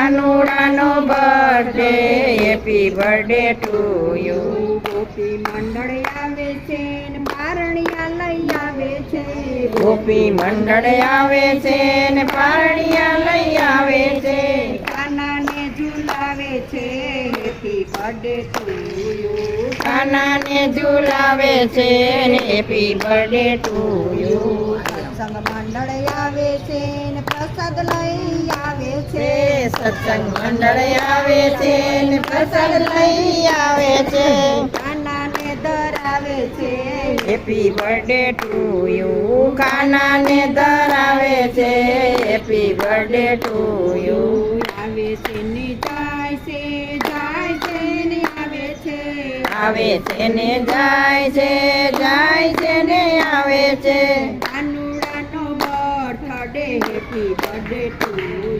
કાનુડાનો birthday happy birthday to you. ગોપી મંડળ આવે છે ને પારણિયા લઈ આવે છે. ગોપી મંડળ આવે છે ને પારણિયા લઈ આવે છે. કાનાને ઝુલાવે છે હેપી બર્થડે ટુ યુ. કાનાને ઝુલાવે છે ને હેપી બર્થડે ટુ યુ. સત્સંગ મંડળ આવે છે ને પ્રસાદ લઈ આવે છે. સત્સંગ મંડળ આવે છે ને પ્રસાદ લઈ આવે છે. કાનાને ધરાવે છે હેપી બર્થડે ટુ યુ. કાનાને ધરાવે છે હેપી બર્થડે ટુ યુ. આવે છે ને જાય છે જાય છે ને આવે છે. આવે છે ને જાય છે ને આવે છે. કાનુડાનો બર્થડે હેપી